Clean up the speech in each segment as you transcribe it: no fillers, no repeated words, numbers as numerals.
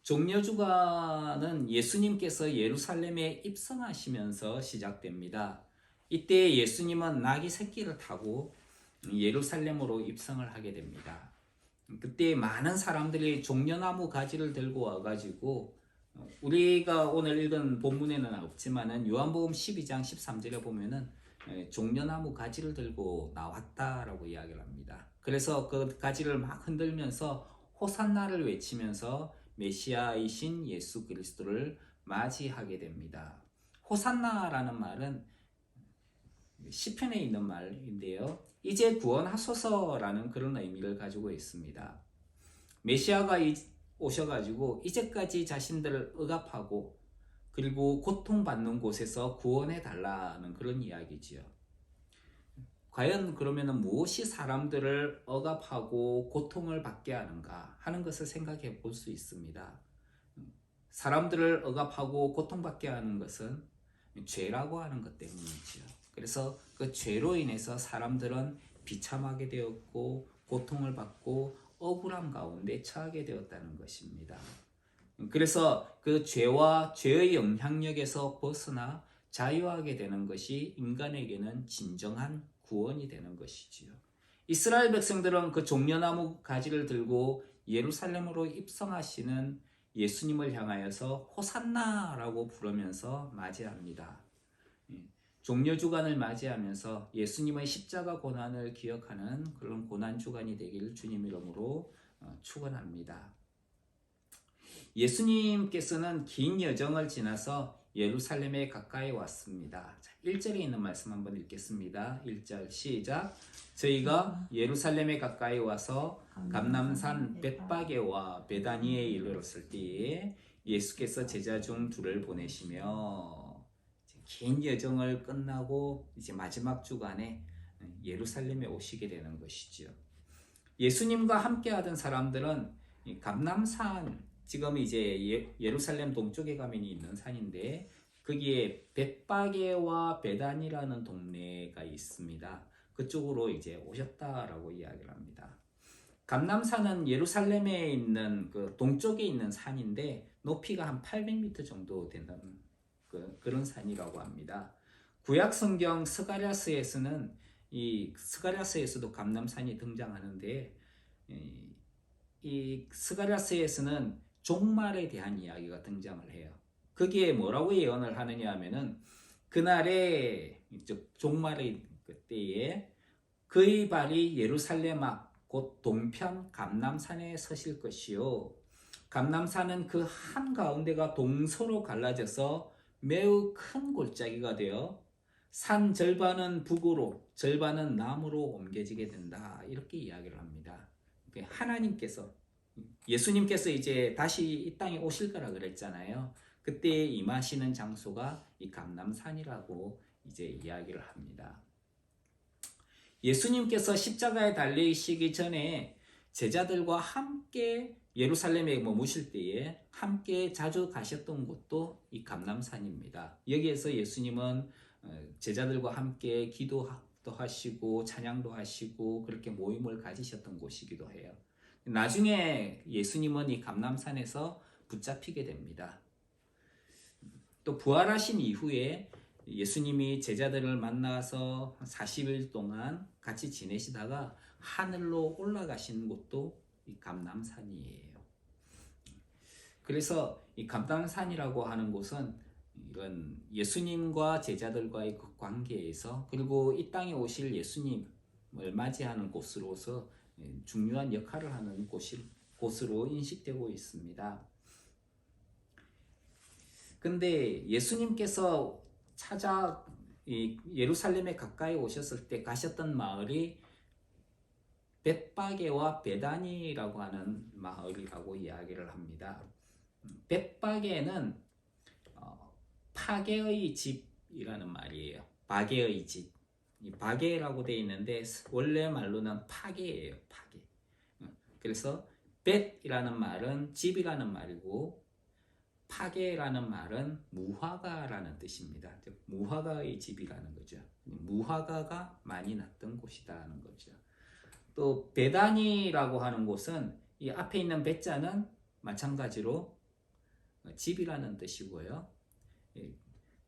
종려주간은 예수님께서 예루살렘에 입성하시면서 시작됩니다. 이때 예수님은 나귀 새끼를 타고 예루살렘으로 입성을 하게 됩니다. 그때 많은 사람들이 종려나무 가지를 들고 와가지고 우리가 오늘 읽은 본문에는 없지만은 요한복음 12장 13절에 보면은 종려나무 가지를 들고 나왔다라고 이야기를 합니다. 그래서 그 가지를 막 흔들면서 호산나를 외치면서 메시아이신 예수 그리스도를 맞이하게 됩니다. 호산나라는 말은 시편에 있는 말인데요. 이제 구원하소서라는 그런 의미를 가지고 있습니다. 메시아가 오셔가지고 이제까지 자신들을 억압하고 그리고 고통받는 곳에서 구원해 달라는 그런 이야기지요. 과연 그러면 무엇이 사람들을 억압하고 고통을 받게 하는가 하는 것을 생각해 볼 수 있습니다. 사람들을 억압하고 고통받게 하는 것은 죄라고 하는 것 때문이지요. 그래서 그 죄로 인해서 사람들은 비참하게 되었고 고통을 받고 억울함 가운데 처하게 되었다는 것입니다. 그래서 그 죄와 죄의 영향력에서 벗어나 자유하게 되는 것이 인간에게는 진정한 구원이 되는 것이지요. 이스라엘 백성들은 그 종려나무 가지를 들고 예루살렘으로 입성하시는 예수님을 향하여서 호산나라고 부르면서 맞이합니다. 종려주간을 맞이하면서 예수님의 십자가 고난을 기억하는 그런 고난주간이 되기를 주님 이름으로 축원합니다. 예수님께서는 긴 여정을 지나서 예루살렘에 가까이 왔습니다. 1절에 있는 말씀 한번 읽겠습니다. 1절 시작. 저희가 예루살렘에 가까이 와서 감람산 벳바게와 베다니에 이르렀을 때에 예수께서 제자 중 둘을 보내시며 긴 여정을 끝나고 이제 마지막 주간에 예루살렘에 오시게 되는 것이죠. 예수님과 함께하던 사람들은 감람산, 지금 이제 예루살렘 동쪽에 가면 있는 산인데 거기에 벳바게와 베단이라는 동네가 있습니다. 그쪽으로 이제 오셨다라고 이야기를 합니다. 감람산은 예루살렘에 있는 그 동쪽에 있는 산인데 높이가 한 800m 정도 된다는 그런 산이라고 합니다. 구약 성경 스가랴서에서는 이 스가랴서에서도 감람산이 등장하는데 이 스가랴서에서는 종말에 대한 이야기가 등장을 해요. 거기에 뭐라고 예언을 하느냐 하면은 그날에 종말의 그때에 그의 발이 예루살렘 앞 곧 동편 감람산에 서실 것이요 감람산은 그 한가운데가 동서로 갈라져서 매우 큰 골짜기가 되어 산 절반은 북으로 절반은 남으로 옮겨지게 된다 이렇게 이야기를 합니다. 하나님께서 예수님께서 이제 다시 이 땅에 오실 거라 그랬잖아요. 그때 임하시는 장소가 이 감람산이라고 이제 이야기를 합니다. 예수님께서 십자가에 달리시기 전에 제자들과 함께 예루살렘에 머무실 때에 함께 자주 가셨던 곳도 이 감람산입니다. 여기에서 예수님은 제자들과 함께 기도도 하시고 찬양도 하시고 그렇게 모임을 가지셨던 곳이기도 해요. 나중에 예수님은 이 감람산에서 붙잡히게 됩니다. 또 부활하신 이후에 예수님이 제자들을 만나서 40일 동안 같이 지내시다가 하늘로 올라가신 곳도 이 감람산이에요. 그래서 이 감람산이라고 하는 곳은 이런 예수님과 제자들과의 그 관계에서 그리고 이 땅에 오실 예수님을 맞이하는 곳으로서 중요한 역할을 하는 곳으로 인식되고 있습니다. 근데 예수님께서 예루살렘에 가까이 오셨을 때 가셨던 마을이 벳바게와 베다니라고 하는 마을이라고 이야기를 합니다. 벳바게는 파게의 집이라는 말이에요. 바게의 집. 이 바게라고 되어 있는데 원래 말로는 파게예요. 파게. 그래서 벳이라는 말은 집이라는 말이고 파게라는 말은 무화과라는 뜻입니다. 즉 무화과의 집이라는 거죠. 무화과가 많이 났던 곳이라는 거죠. 또 베다니라고 하는 곳은 이 앞에 있는 베자는 마찬가지로 집이라는 뜻이고요. 예,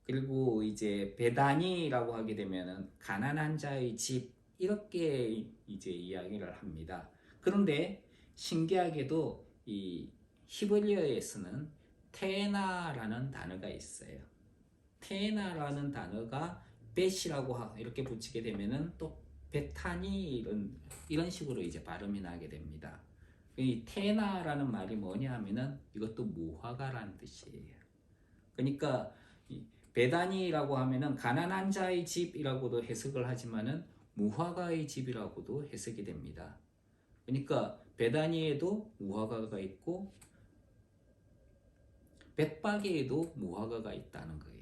그리고 이제 베다니라고 하게 되면은 가난한 자의 집 이렇게 이제 이야기를 합니다. 그런데 신기하게도 이 히브리어에서는 테나라는 단어가 있어요. 테나라는 단어가 벳이라고 이렇게 붙이게 되면은 또 베타니 이런 식으로 이제 발음이 나게 됩니다. 이 테나라는 말이 뭐냐 하면은 이것도 무화과라는 뜻이에요. 그러니까 베다니라고 하면은 가난한 자의 집이라고도 해석을 하지만은 무화과의 집이라고도 해석이 됩니다. 그러니까 베다니에도 무화과가 있고 벳바게에도 무화과가 있다는 거예요.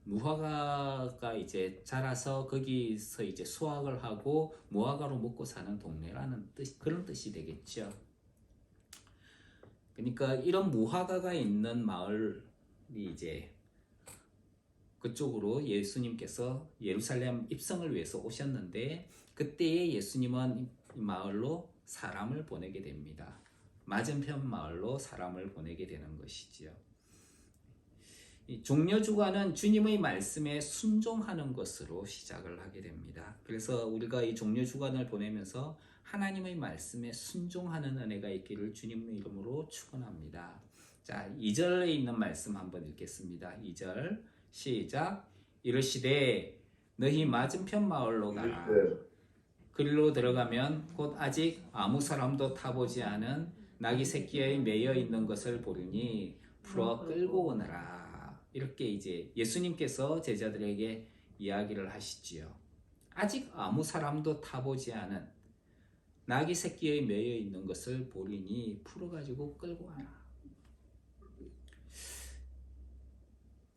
무화과가 이제 자라서 거기서 이제 수확을 하고 무화과로 먹고 사는 동네라는 그런 뜻이 되겠죠. 그러니까 이런 무화과가 있는 마을이 이제 그쪽으로 예수님께서 예루살렘 입성을 위해서 오셨는데 그때에 예수님은 이 마을로 사람을 보내게 됩니다. 맞은편 마을로 사람을 보내게 되는 것이지요. 이 종려주간은 주님의 말씀에 순종하는 것으로 시작을 하게 됩니다. 그래서 우리가 이 종려주간을 보내면서 하나님의 말씀에 순종하는 은혜가 있기를 주님의 이름으로 축원합니다. 자, 2절에 있는 말씀 한번 읽겠습니다. 2절 시작. 이르시되 너희 맞은편 마을로 가라. 그리로 들어가면 곧 아직 아무 사람도 타보지 않은 나귀 새끼에 매여 있는 것을 보리니 풀어 끌고 오너라. 이렇게 이제 예수님께서 제자들에게 이야기를 하시지요. 아직 아무 사람도 타보지 않은 나귀 새끼에 매여 있는 것을 보리니 풀어가지고 끌고 와라.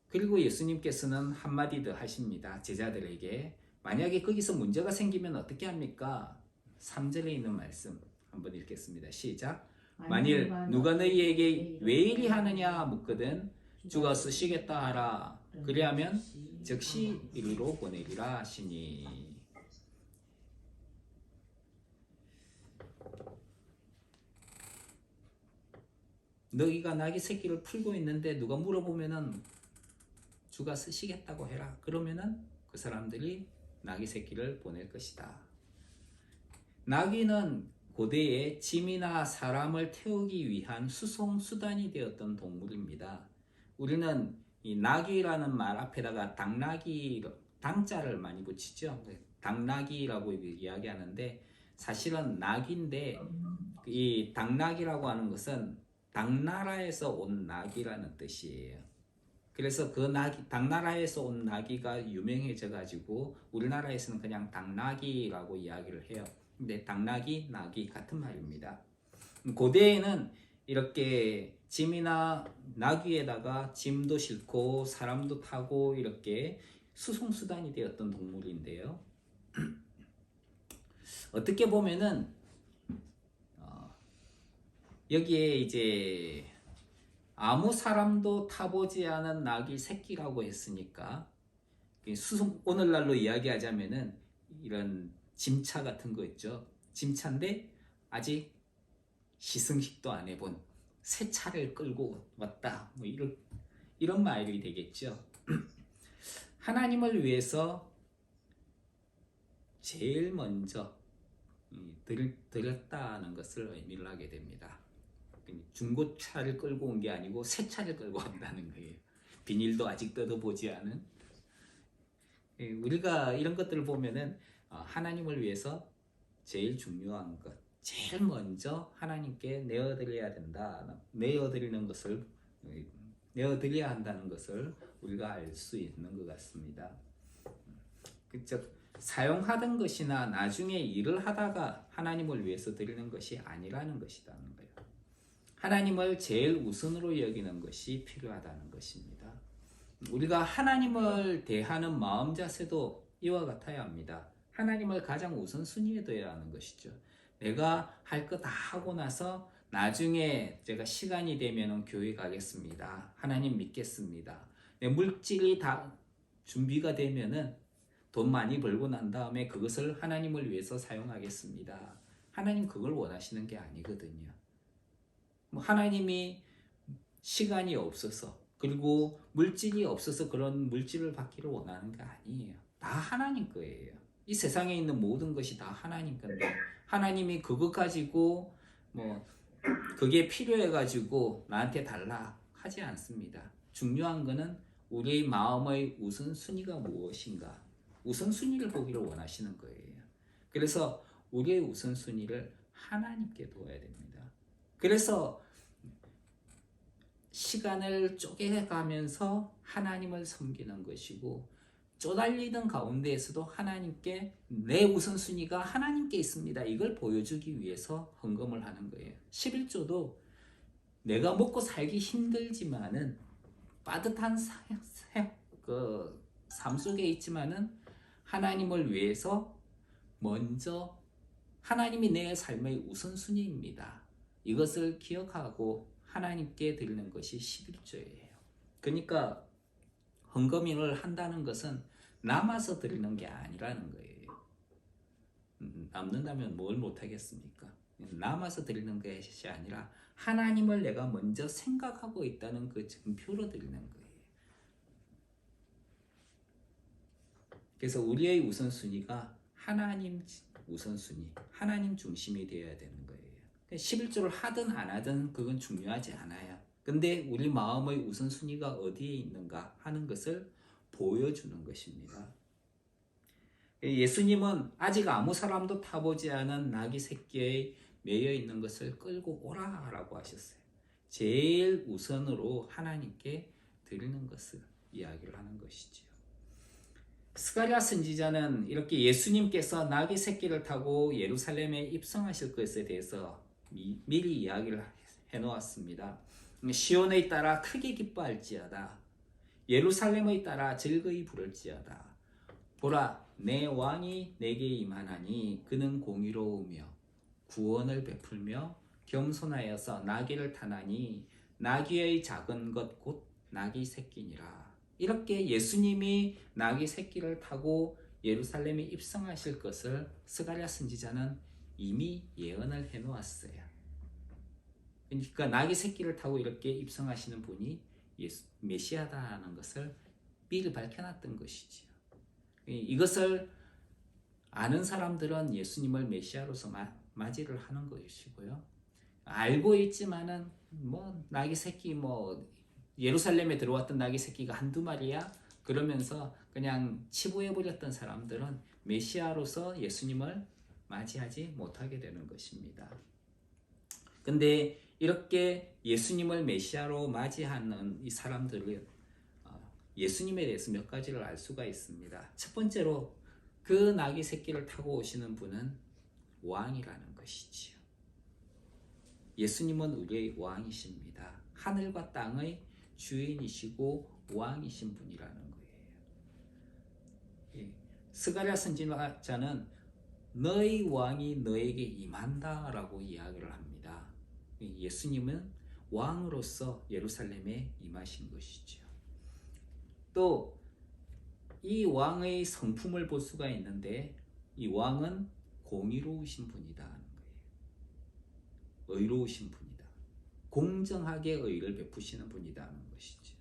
그리고 예수님께서는 한마디 더 하십니다. 제자들에게 만약에 거기서 문제가 생기면 어떻게 합니까? 3절에 있는 말씀 한번 읽겠습니다. 시작. 만일 누가 너희에게 왜 이리 하느냐 묻거든 주가 쓰시겠다 하라. 그리하면 즉시 이리로 보내리라 하시니. 너희가 나귀 새끼를 풀고 있는데 누가 물어보면은 주가 쓰시겠다고 해라. 그러면은 그 사람들이 나귀 새끼를 보낼 것이다. 나귀는 고대에 짐이나 사람을 태우기 위한 수송 수단이 되었던 동물입니다. 우리는 이 나귀라는 말 앞에다가 당자를 많이 붙이죠. 당나귀라고 이야기하는데 사실은 나귀인데 이 당나귀라고 하는 것은 당나라에서 온 나귀라는 뜻이에요. 그래서 그 당나라에서 온 나귀가 유명해져 가지고 우리나라에서는 그냥 당나귀라고 이야기를 해요. 근데 당나귀, 나귀 같은 말입니다. 고대에는 이렇게 짐이나 나귀에다가 짐도 싣고 사람도 타고 이렇게 수송수단이 되었던 동물인데요. 어떻게 보면은 여기에 이제 아무 사람도 타보지 않은 나귀 새끼라고 했으니까 오늘날로 이야기하자면은 이런 짐차 같은 거 있죠. 짐차인데 아직 시승식도 안 해본 새 차를 끌고 왔다. 뭐 이런 말이 되겠죠. 하나님을 위해서 제일 먼저 드렸다는 것을 의미를 하게 됩니다. 중고차를 끌고 온 게 아니고 새 차를 끌고 온다는 거예요. 비닐도 아직 뜯어보지 않은. 우리가 이런 것들을 보면은 하나님을 위해서 제일 중요한 것, 제일 먼저 하나님께 내어드려야 된다. 내어드려야 한다는 것을 우리가 알 수 있는 것 같습니다. 즉 사용하던 것이나 나중에 일을 하다가 하나님을 위해서 드리는 것이 아니라는 것이라는 거예요. 하나님을 제일 우선으로 여기는 것이 필요하다는 것입니다. 우리가 하나님을 대하는 마음 자세도 이와 같아야 합니다. 하나님을 가장 우선순위에 둬야 하는 것이죠. 내가 할 거 다 하고 나서 나중에 제가 시간이 되면 교회 가겠습니다. 하나님 믿겠습니다. 내 물질이 다 준비가 되면은 돈 많이 벌고 난 다음에 그것을 하나님을 위해서 사용하겠습니다. 하나님 그걸 원하시는 게 아니거든요. 뭐 하나님이 시간이 없어서 그리고 물질이 없어서 그런 물질을 받기를 원하는 게 아니에요. 다 하나님 거예요. 이 세상에 있는 모든 것이 다 하나님 건데 하나님이 그거 가지고 뭐 그게 필요해 가지고 나한테 달라 하지 않습니다. 중요한 거는 우리의 마음의 우선순위가 무엇인가, 우선순위를 보기를 원하시는 거예요. 그래서 우리의 우선순위를 하나님께 두어야 됩니다. 그래서 시간을 쪼개가면서 하나님을 섬기는 것이고, 쪼달리는 가운데에서도 하나님께 내 우선순위가 하나님께 있습니다. 이걸 보여주기 위해서 헌금을 하는 거예요. 11조도 내가 먹고 살기 힘들지만은 빠듯한 삶 속에 있지만은 하나님을 위해서 먼저 하나님이 내 삶의 우선순위입니다. 이것을 기억하고 하나님께 드리는 것이 11조예요. 그러니까 헌금을 한다는 것은 남아서 드리는 게 아니라는 거예요. 남는다면 뭘 못하겠습니까? 남아서 드리는 것이 아니라 하나님을 내가 먼저 생각하고 있다는 그 증표로 드리는 거예요. 그래서 우리의 우선순위가 하나님 우선순위, 하나님 중심이 되어야 되는 거예요. 11조를 하든 안 하든 그건 중요하지 않아요. 근데 우리 마음의 우선순위가 어디에 있는가 하는 것을 보여주는 것입니다. 예수님은 아직 아무 사람도 타보지 않은 나귀 새끼에 매여 있는 것을 끌고 오라라고 하셨어요. 제일 우선으로 하나님께 드리는 것을 이야기를 하는 것이죠. 스가랴 선지자는 이렇게 예수님께서 나귀 새끼를 타고 예루살렘에 입성하실 것에 대해서 미리 이야기를 해놓았습니다. 시온에 따라 크게 기뻐할지어다. 예루살렘에 따라 즐거이 부를지어다. 보라, 내 왕이 내게 임하나니 그는 공의로우며 구원을 베풀며 겸손하여서 나귀를 타나니 나귀의 작은 것 곧 나귀 새끼니라. 이렇게 예수님이 나귀 새끼를 타고 예루살렘에 입성하실 것을 스가랴 선지자는 이미 예언을 해놓았어요. 그러니까 나귀 새끼를 타고 이렇게 입성하시는 분이 메시아다라는 것을 미리 밝혀놨던 것이지요. 이것을 아는 사람들은 예수님을 메시아로서 맞이를 하는 것이고요. 알고 있지만은 뭐 나귀 새끼 예루살렘에 들어왔던 나귀 새끼가 한두 마리야 그러면서 그냥 치부해버렸던 사람들은 메시아로서 예수님을 맞이하지 못하게 되는 것입니다. 근데 이렇게 예수님을 메시아로 맞이하는 이 사람들은 예수님에 대해서 몇 가지를 알 수가 있습니다. 첫 번째로 그 나귀 새끼를 타고 오시는 분은 왕이라는 것이지요. 예수님은 우리의 왕이십니다. 하늘과 땅의 주인이시고 왕이신 분이라는 거예요. 스가랴 선지자는 너희 왕이 너에게 임한다라고 이야기를 합니다. 예수님은 왕으로서 예루살렘에 임하신 것이죠. 또 이 왕의 성품을 볼 수가 있는데 이 왕은 공의로우신 분이다 하는 거예요. 의로우신 분이다. 공정하게 의를 베푸시는 분이다 하는 것이죠.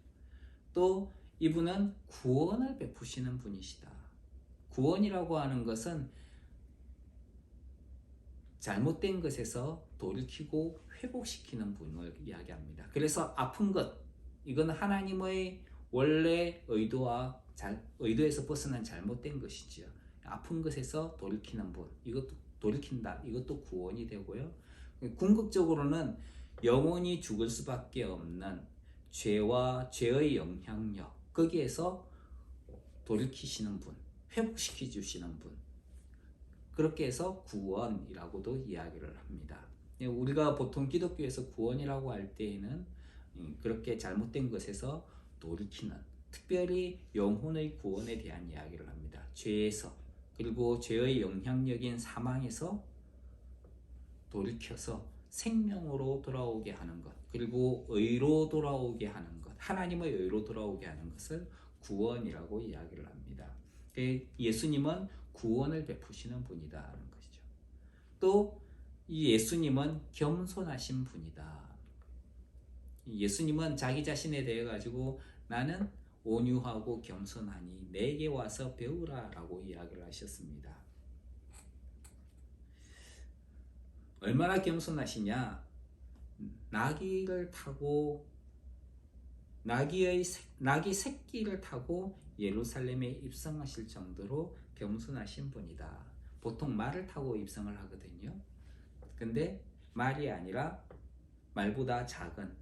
또 이분은 구원을 베푸시는 분이시다. 구원이라고 하는 것은 잘못된 것에서 돌이키고 회복시키는 분을 이야기합니다. 그래서 아픈 것, 이건 하나님의 원래 의도에서 벗어난 잘못된 것이지요. 아픈 것에서 돌이키는 분, 이것도 돌이킨다. 이것도 구원이 되고요. 궁극적으로는 영원히 죽을 수밖에 없는 죄와 죄의 영향력, 거기에서 돌이키시는 분, 회복시켜 주시는 분, 그렇게 해서 구원이라고도 이야기를 합니다. 우리가 보통 기독교에서 구원이라고 할 때에는 그렇게 잘못된 것에서 돌이키는, 특별히 영혼의 구원에 대한 이야기를 합니다. 죄에서, 그리고 죄의 영향력인 사망에서 돌이켜서 생명으로 돌아오게 하는 것, 그리고 의로 돌아오게 하는 것, 하나님의 의로 돌아오게 하는 것을 구원이라고 이야기를 합니다. 예수님은 구원을 베푸시는 분이다 하는 것이죠. 또 이 예수님은 겸손하신 분이다. 예수님은 자기 자신에 대해 가지고 나는 온유하고 겸손하니 내게 와서 배우라 라고 이야기를 하셨습니다. 얼마나 겸손하시냐? 나귀를 타고 나귀 새끼를 타고 예루살렘에 입성하실 정도로 겸손하신 분이다. 보통 말을 타고 입성을 하거든요. 근데 말이 아니라 말보다 작은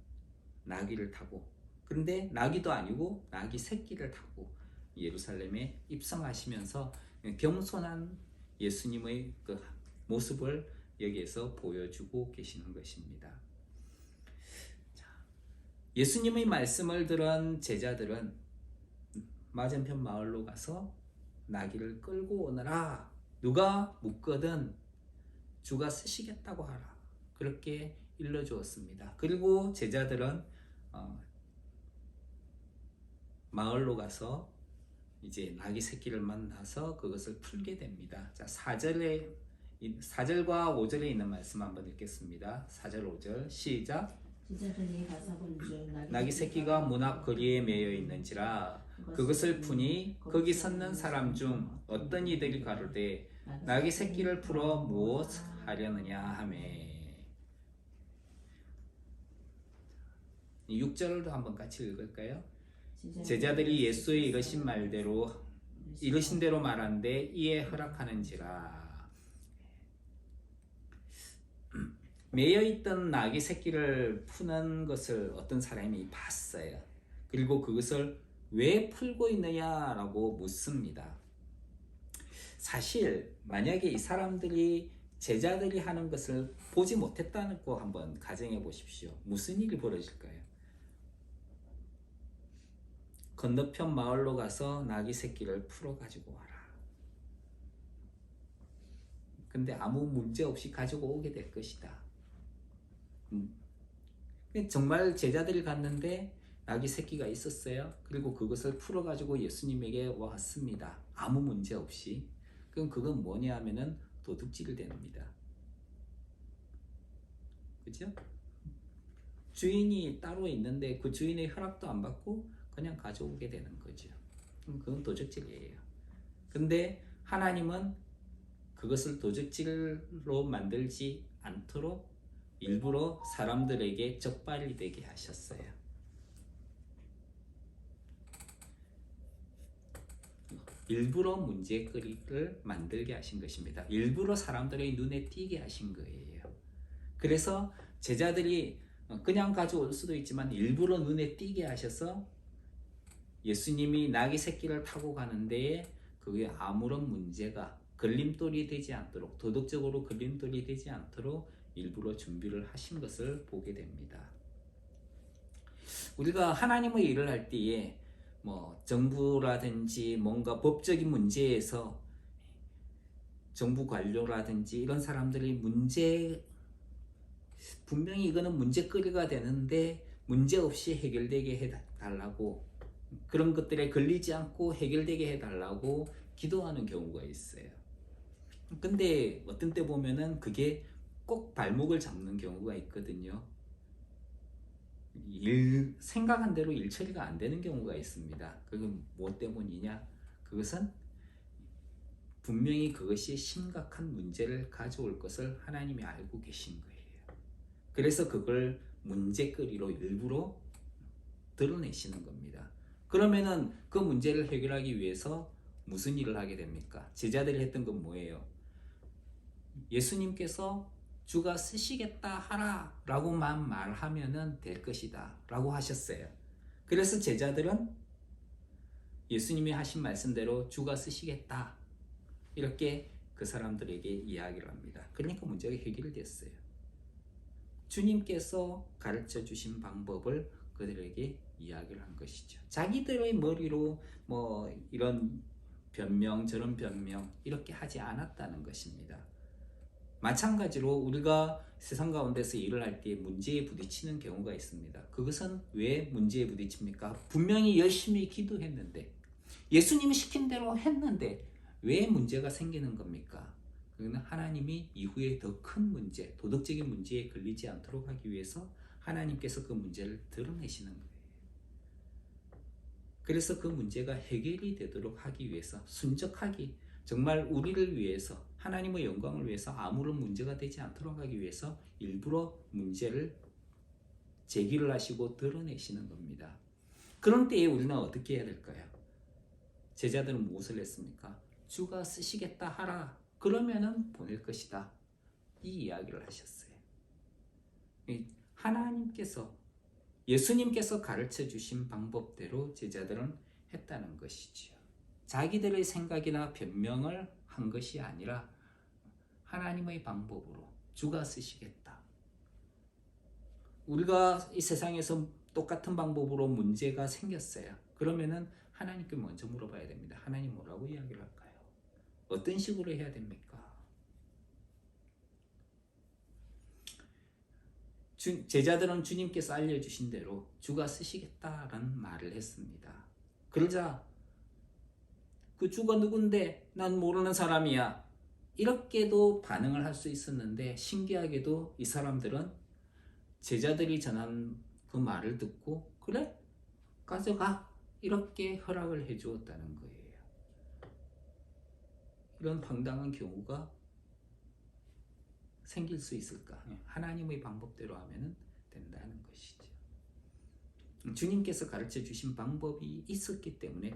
나귀를 타고, 근데 나귀도 아니고 나귀 새끼를 타고 예루살렘에 입성하시면서 겸손한 예수님의 그 모습을 여기에서 보여주고 계시는 것입니다. 예수님의 말씀을 들은 제자들은 맞은편 마을로 가서 나귀를 끌고 오너라. 누가 묻거든 주가 쓰시겠다고 하라. 그렇게 일러주었습니다. 그리고 제자들은 마을로 가서 이제 나귀 새끼를 만나서 그것을 풀게 됩니다. 자, 4절과 5절에 있는 말씀 한번 읽겠습니다. 4절 5절 시작. 제자들이 가서 본즉 나귀 새끼가 문 앞 거리에 매여 있는지라 그것을 푸니 거기 섰는 사람 중 어떤 이들이 가로되 나귀 새끼를 풀어 무엇 하려느냐 하매. 6절도 한번 같이 읽을까요? 제자들이 예수의 이르신 대로 말한데 이에 허락하는지라. 매여있던 나귀 새끼를 푸는 것을 어떤 사람이 봤어요. 그리고 그것을 왜 풀고 있느냐라고 묻습니다. 사실 만약에 이 사람들이 제자들이 하는 것을 보지 못했다는 거 한번 가정해 보십시오. 무슨 일이 벌어질까요? 건너편 마을로 가서 나귀 새끼를 풀어 가지고 와라. 근데 아무 문제 없이 가지고 오게 될 것이다. 정말 제자들이 갔는데 나귀 새끼가 있었어요. 그리고 그것을 풀어 가지고 예수님에게 왔습니다. 아무 문제 없이. 그럼 그건 뭐냐 하면은 도둑질이 됩니다. 그죠? 주인이 따로 있는데 그 주인의 허락도 안 받고 그냥 가져오게 되는 거죠. 그건 도둑질이에요. 근데 하나님은 그것을 도둑질로 만들지 않도록 일부러 사람들에게 적발이 되게 하셨어요. 일부러 문제거리를 만들게 하신 것입니다. 일부러 사람들의 눈에 띄게 하신 거예요. 그래서 제자들이 그냥 가져올 수도 있지만 일부러 눈에 띄게 하셔서 예수님이 나귀 새끼를 타고 가는데 그게 아무런 문제가 걸림돌이 되지 않도록, 도덕적으로 걸림돌이 되지 않도록 일부러 준비를 하신 것을 보게 됩니다. 우리가 하나님의 일을 할 때에 정부라든지 뭔가 법적인 문제에서 정부 관료라든지 이런 사람들이 분명히 이거는 문제거리가 되는데 문제 없이 해결되게 해달라고, 그런 것들에 걸리지 않고 해결되게 해달라고 기도하는 경우가 있어요. 근데 어떤 때 보면은 그게 꼭 발목을 잡는 경우가 있거든요. 생각한 대로 일 처리가 안 되는 경우가 있습니다. 그건 무엇 때문이냐? 그것은 분명히 그것이 심각한 문제를 가져올 것을 하나님이 알고 계신 거예요. 그래서 그걸 문제거리로 일부러 드러내시는 겁니다. 그러면은 그 문제를 해결하기 위해서 무슨 일을 하게 됩니까? 제자들이 했던 건 뭐예요? 예수님께서 주가 쓰시겠다 하라 라고만 말하면 될 것이다 라고 하셨어요. 그래서 제자들은 예수님이 하신 말씀대로 주가 쓰시겠다 이렇게 그 사람들에게 이야기를 합니다. 그러니까 문제가 해결됐어요. 주님께서 가르쳐 주신 방법을 그들에게 이야기를 한 것이죠. 자기들의 머리로 이런 변명 저런 변명 이렇게 하지 않았다는 것입니다. 마찬가지로 우리가 세상 가운데서 일을 할 때 문제에 부딪히는 경우가 있습니다. 그것은 왜 문제에 부딪힙니까? 분명히 열심히 기도했는데 예수님이 시킨 대로 했는데 왜 문제가 생기는 겁니까? 그건 하나님이 이후에 더 큰 문제, 도덕적인 문제에 걸리지 않도록 하기 위해서 하나님께서 그 문제를 드러내시는 거예요. 그래서 그 문제가 해결이 되도록 하기 위해서 순적하기, 정말 우리를 위해서 하나님의 영광을 위해서 아무런 문제가 되지 않도록 하기 위해서 일부러 문제를 제기를 하시고 드러내시는 겁니다. 그런 때에 우리는 어떻게 해야 될까요? 제자들은 무엇을 했습니까? 주가 쓰시겠다 하라. 그러면은 보낼 것이다. 이 이야기를 하셨어요. 하나님께서, 예수님께서 가르쳐 주신 방법대로 제자들은 했다는 것이지요. 자기들의 생각이나 변명을 한 것이 아니라 하나님의 방법으로 주가 쓰시겠다. 우리가 이 세상에서 똑같은 방법으로 문제가 생겼어요. 그러면은 하나님께 먼저 물어봐야 됩니다. 하나님 뭐라고 이야기를 할까요? 어떤 식으로 해야 됩니까? 제자들은 주님께서 알려주신 대로 주가 쓰시겠다라는 말을 했습니다. 그러자 그 주가 누군데 난 모르는 사람이야. 이렇게도 반응을 할 수 있었는데 신기하게도 이 사람들은 제자들이 전한 그 말을 듣고 그래? 가져가. 이렇게 허락을 해 주었다는 거예요. 이런 황당한 경우가 생길 수 있을까? 하나님의 방법대로 하면 된다는 것이죠. 주님께서 가르쳐 주신 방법이 있었기 때문에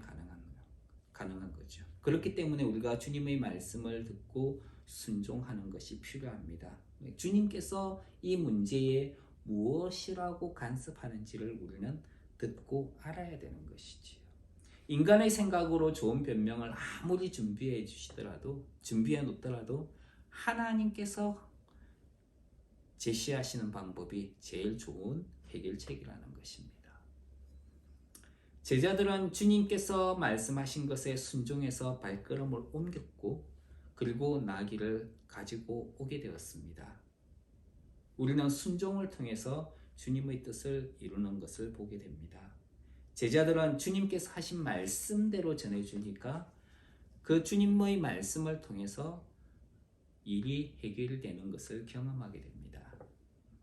가능한 거죠. 그렇기 때문에 우리가 주님의 말씀을 듣고 순종하는 것이 필요합니다. 주님께서 이 문제에 무엇이라고 간섭하는지를 우리는 듣고 알아야 되는 것이지요. 인간의 생각으로 좋은 변명을 아무리 준비해 놓더라도 하나님께서 제시하시는 방법이 제일 좋은 해결책이라는 것입니다. 제자들은 주님께서 말씀하신 것에 순종해서 발걸음을 옮겼고 그리고 나귀를 가지고 오게 되었습니다. 우리는 순종을 통해서 주님의 뜻을 이루는 것을 보게 됩니다. 제자들은 주님께서 하신 말씀대로 전해주니까 그 주님의 말씀을 통해서 일이 해결되는 것을 경험하게 됩니다.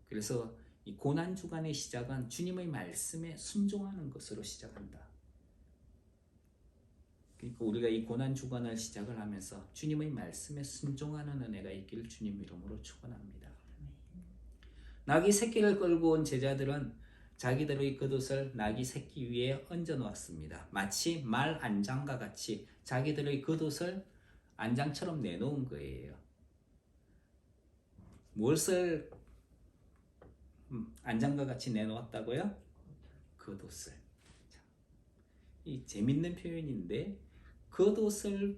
그래서 이 고난주간의 시작은 주님의 말씀에 순종하는 것으로 시작한다. 그러니까 우리가 이 고난주간을 시작을 하면서 주님의 말씀에 순종하는 은혜가 있기를 주님 이름으로 축원합니다. 나귀 새끼를 끌고 온 제자들은 자기들의 겉옷을 나귀 새끼 위에 얹어 놓았습니다. 마치 말 안장과 같이 자기들의 겉옷을 안장처럼 내놓은 거예요. 무엇을 안장과 같이 내놓았다고요? 겉옷을. 이 재밌는 표현인데 겉옷을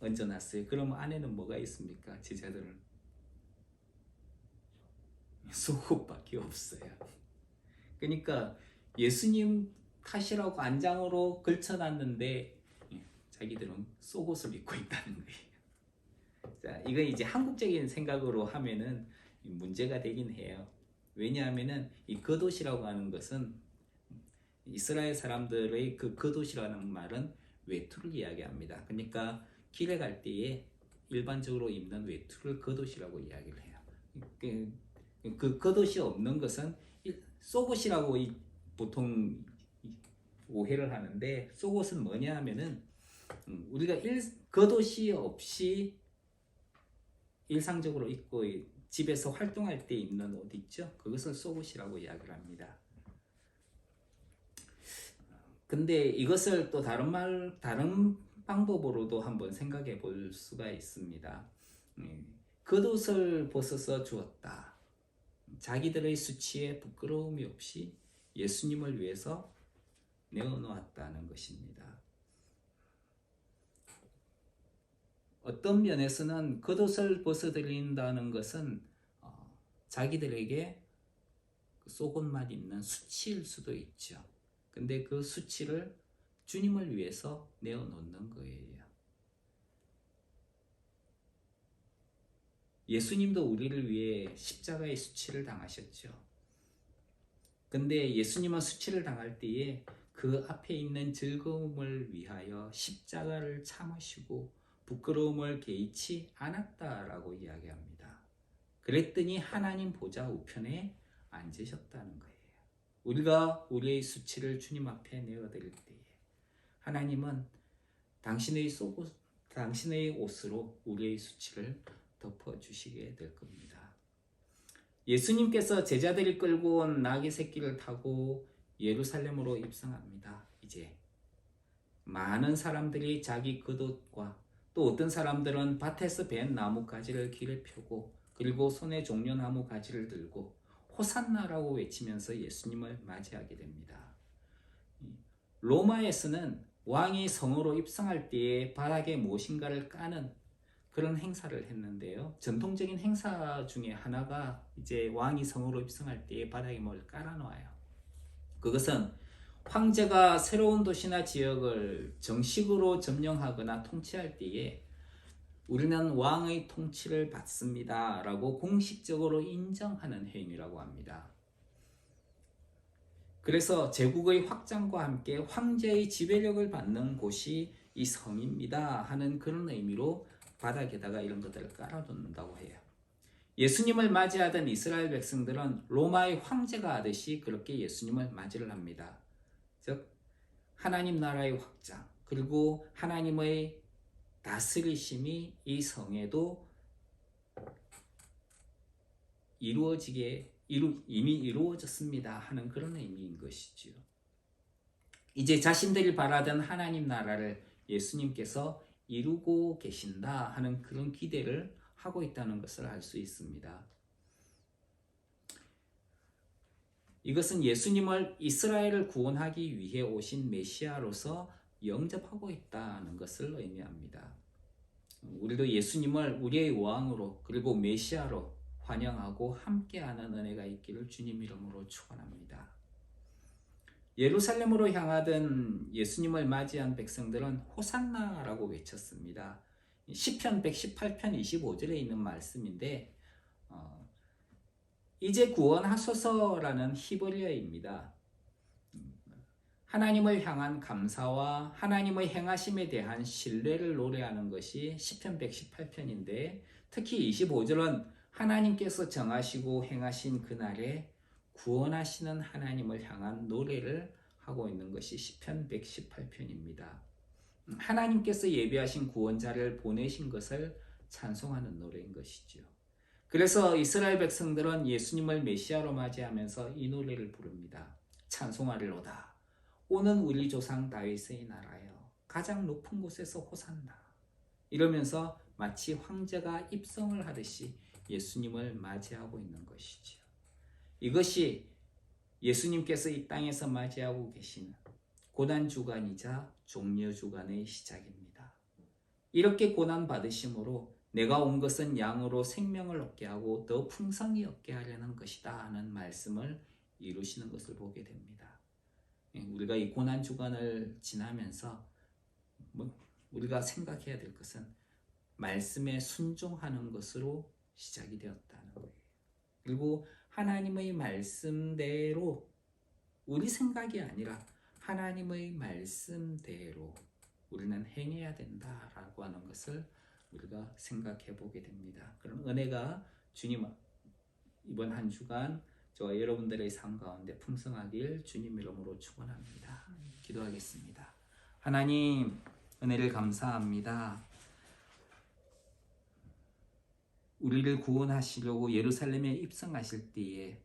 얹어놨어요. 그럼 안에는 뭐가 있습니까? 제자들은 속옷밖에 없어요. 그러니까 예수님 탓이라고 안장으로 걸쳐놨는데 자기들은 속옷을 입고 있다는 거예요. 자, 이건 이제 한국적인 생각으로 하면은 문제가 되긴 해요. 왜냐하면은 이 겉옷이라고 하는 것은 이스라엘 사람들의 그 겉옷이라는 말은 외투를 이야기합니다. 그러니까 길에 갈 때에 일반적으로 입는 외투를 겉옷이라고 이야기를 해요. 그 겉옷이 없는 것은 속옷이라고 보통 오해를 하는데 속옷은 뭐냐 하면은 우리가 겉옷이 없이 일상적으로 입고 집에서 활동할 때 입는 옷 있죠? 그것을 속옷이라고 이야기를 합니다. 근데 이것을 또 다른 방법으로도 한번 생각해 볼 수가 있습니다. 겉옷을 벗어서 주었다. 자기들의 수치에 부끄러움이 없이 예수님을 위해서 내어놓았다는 것입니다. 어떤 면에서는 겉옷을 벗어드린다는 것은 자기들에게 속옷만 입는 수치일 수도 있죠. 근데 그 수치를 주님을 위해서 내어놓는 거예요. 예수님도 우리를 위해 십자가의 수치를 당하셨죠. 근데 예수님은 수치를 당할 때에 그 앞에 있는 즐거움을 위하여 십자가를 참으시고 부끄러움을 개의치 않았다라고 이야기합니다. 그랬더니 하나님 보좌 우편에 앉으셨다는 거예요. 우리가 우리의 수치를 주님 앞에 내어드릴 때에 하나님은 당신의 옷으로 우리의 수치를 덮어주시게 될 겁니다. 예수님께서 제자들이 끌고 온 나귀 새끼를 타고 예루살렘으로 입성합니다. 이제 많은 사람들이 자기 겉옷과 또 어떤 사람들은 밭에서 벤 나뭇가지를 길에 펴고 그리고 손에 종려나무 가지를 들고 호산나라고 외치면서 예수님을 맞이하게 됩니다. 로마에서는 왕이 성으로 입성할 때에 바닥에 무엇인가를 까는 그런 행사를 했는데요. 전통적인 행사 중에 하나가 이제 왕이 성으로 입성할 때에 바닥에 뭘 깔아놓아요. 그것은 황제가 새로운 도시나 지역을 정식으로 점령하거나 통치할 때에 우리는 왕의 통치를 받습니다 라고 공식적으로 인정하는 행위라고 합니다. 그래서 제국의 확장과 함께 황제의 지배력을 받는 곳이 이 성입니다 하는 그런 의미로 바닥에다가 이런 것들을 깔아놓는다고 해요. 예수님을 맞이하던 이스라엘 백성들은 로마의 황제가 하듯이 그렇게 예수님을 맞이를 합니다. 즉 하나님 나라의 확장 그리고 하나님의 다스리심이 이 성에도 이미 이루어졌습니다 하는 그런 의미인 것이지요. 이제 자신들이 바라던 하나님 나라를 예수님께서 이루고 계신다 하는 그런 기대를 하고 있다는 것을 알 수 있습니다. 이것은 예수님을 이스라엘을 구원하기 위해 오신 메시아로서 영접하고 있다는 것을 의미합니다. 우리도 예수님을 우리의 왕으로 그리고 메시아로 환영하고 함께하는 은혜가 있기를 주님 이름으로 축원합니다. 예루살렘으로 향하던 예수님을 맞이한 백성들은 호산나라고 외쳤습니다. 시편 118편 25절에 있는 말씀인데 이제 구원하소서라는 히브리어입니다. 하나님을 향한 감사와 하나님의 행하심에 대한 신뢰를 노래하는 것이 시편 118편인데 특히 25절은 하나님께서 정하시고 행하신 그날에 구원하시는 하나님을 향한 노래를 하고 있는 것이 시편 118편입니다. 하나님께서 예비하신 구원자를 보내신 것을 찬송하는 노래인 것이죠. 그래서 이스라엘 백성들은 예수님을 메시아로 맞이하면서 이 노래를 부릅니다. 찬송하리로다. 오는 우리 조상 다윗의 나라여 가장 높은 곳에서 호산나. 이러면서 마치 황제가 입성을 하듯이 예수님을 맞이하고 있는 것이지요. 이것이 예수님께서 이 땅에서 맞이하고 계시는 고난주간이자 종려주간의 시작입니다. 이렇게 고난받으심으로 내가 온 것은 양으로 생명을 얻게 하고 더 풍성히 얻게 하려는 것이다 하는 말씀을 이루시는 것을 보게 됩니다. 우리가 이 고난주간을 지나면서 우리가 생각해야 될 것은 말씀에 순종하는 것으로 시작이 되었다는 거예요. 그리고 하나님의 말씀대로 우리 생각이 아니라 하나님의 말씀대로 우리는 행해야 된다라고 하는 것을 우리가 생각해 보게 됩니다. 그런 은혜가 주님 이번 한 주간 저와 여러분들의 삶 가운데 풍성하길 주님 이름으로 축원합니다. 기도하겠습니다. 하나님 은혜를 감사합니다. 우리를 구원하시려고 예루살렘에 입성하실 때에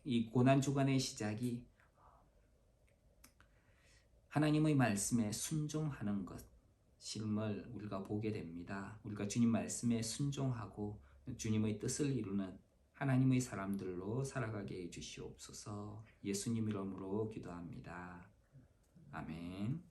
이 고난주간의 시작이 하나님의 말씀에 순종하는 것임을 우리가 보게 됩니다. 우리가 주님 말씀에 순종하고 주님의 뜻을 이루는 하나님의 사람들로 살아가게 해주시옵소서. 예수님 이름으로 기도합니다. 아멘.